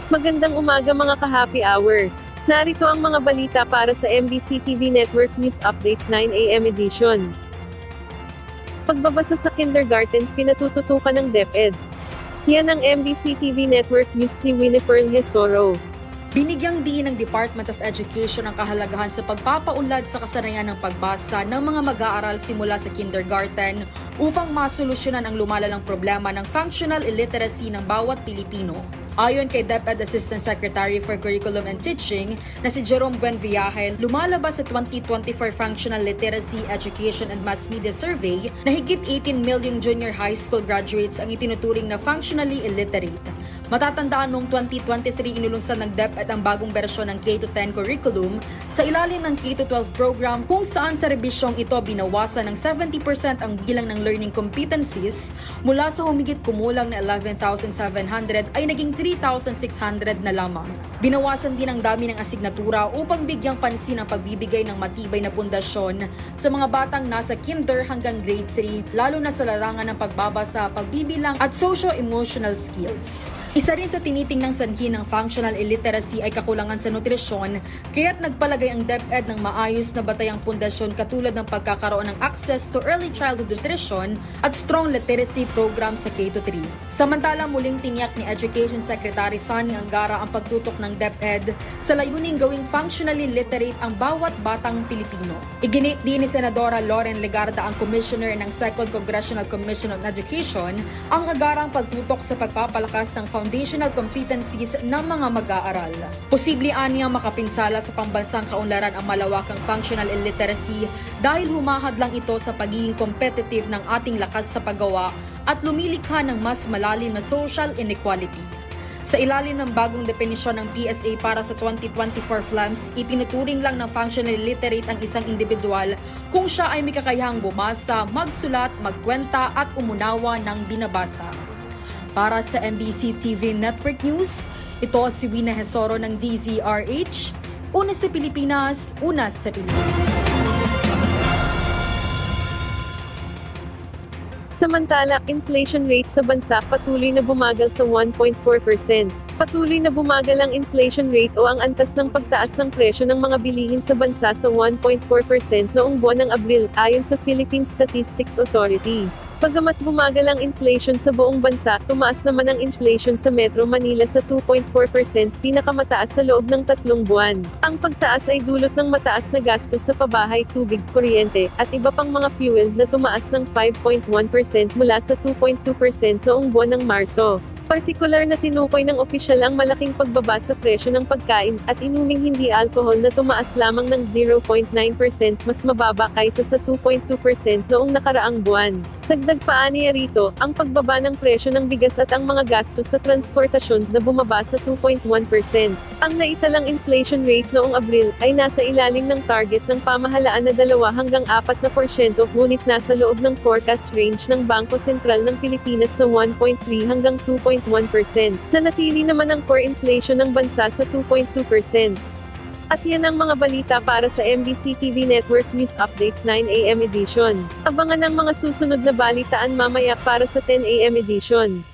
Magandang umaga mga ka-happy hour. Narito ang mga balita para sa MBC TV Network News Update 9 AM edition. Pagbabasa sa kindergarten, pinatututukan ng DepEd. Yan ang MBC TV Network News ni Winnie Hesoro. Binigyang diin ng Department of Education ang kahalagahan sa pagpapaunlad sa kasanayan ng pagbasa ng mga mag-aaral simula sa kindergarten upang masolusyonan ang lumalalang problema ng functional illiteracy ng bawat Pilipino. Ayon kay DepEd Assistant Secretary for Curriculum and Teaching na si Jerome Buenviaje, lumalabas sa 2024 Functional Literacy, Education and Mass Media Survey na higit 18 million junior high school graduates ang itinuturing na functionally illiterate. Matatandaan noong 2023 inulunsad ng DepEd ang bagong bersyon ng K-10 curriculum sa ilalim ng K-12 program kung saan sa rebisyong ito binawasan ng 70% ang bilang ng learning competencies mula sa humigit kumulang na 11,700 ay naging 3,600 na lamang. Binawasan din ang dami ng asignatura upang bigyang pansin ang pagbibigay ng matibay na pundasyon sa mga batang nasa kinder hanggang grade 3, lalo na sa larangan ng pagbabasa, pagbibilang at socio-emotional skills. Isa rin sa tinitingnang sanhi ng functional illiteracy ay kakulangan sa nutrisyon, kaya't nagpalagay ang DepEd ng maayos na batayang pundasyon katulad ng pagkakaroon ng access to early childhood nutrition at strong literacy program sa K-3. Samantala, muling tiniyak ni Education Secretary Sani Angara ang pagtutok ng DepEd sa layuning gawing functionally literate ang bawat batang Pilipino. Iginit din ni Senadora Loren Legarda, ang Commissioner ng 2nd Congressional Commission on Education, ang agarang pagtutok sa pagpapalakas ng foundational competencies ng mga mag-aaral. Posible anyang makapinsala sa pambansang kaunlaran ang malawakang functional illiteracy dahil humahadlang ito sa pagiging competitive ng ating lakas sa paggawa at lumilikha ng mas malalim na social inequality. Sa ilalim ng bagong definisyon ng PSA para sa 2024 FLAMS, itinuturing lang ng functionally literate ang isang individual kung siya ay may kakayahang bumasa, magsulat, magkwenta at umunawa ng binabasa. Para sa MBC TV Network News, ito si Winnie Hesoro ng DZRH. Una sa Pilipinas, una sa Pilipinas. Samantala, inflation rate sa bansa patuloy na bumagal sa 1.4%. Patuloy na bumagal ang inflation rate o ang antas ng pagtaas ng presyo ng mga bilihin sa bansa sa 1.4% noong buwan ng Abril, ayon sa Philippine Statistics Authority. Bagamat bumagal ang inflation sa buong bansa, tumaas naman ang inflation sa Metro Manila sa 2.4%, pinakamataas sa loob ng 3 buwan. Ang pagtaas ay dulot ng mataas na gastos sa pabahay, tubig, kuryente, at iba pang mga fuel na tumaas ng 5.1% mula sa 2.2% noong buwan ng Marso. Partikular na tinukoy ng opisyal ang malaking pagbaba sa presyo ng pagkain at inuming hindi alkohol na tumaas lamang ng 0.9%, mas mababa kaysa sa 2.2% noong nakaraang buwan. Dagdag pa aniya rito, ang pagbaba ng presyo ng bigas at ang mga gastos sa transportasyon na bumaba sa 2.1%. Ang naitalang inflation rate noong Abril ay nasa ilalim ng target ng pamahalaan na 2 hanggang 4%, ngunit nasa loob ng forecast range ng Bangko Sentral ng Pilipinas na 1.3 hanggang 2.1%. Nanatili naman ang core inflation ng bansa sa 2.2%. At yan ang mga balita para sa MBC TV Network News Update 9 AM edition. Abangan ang mga susunod na balitaan mamaya para sa 10 AM edition.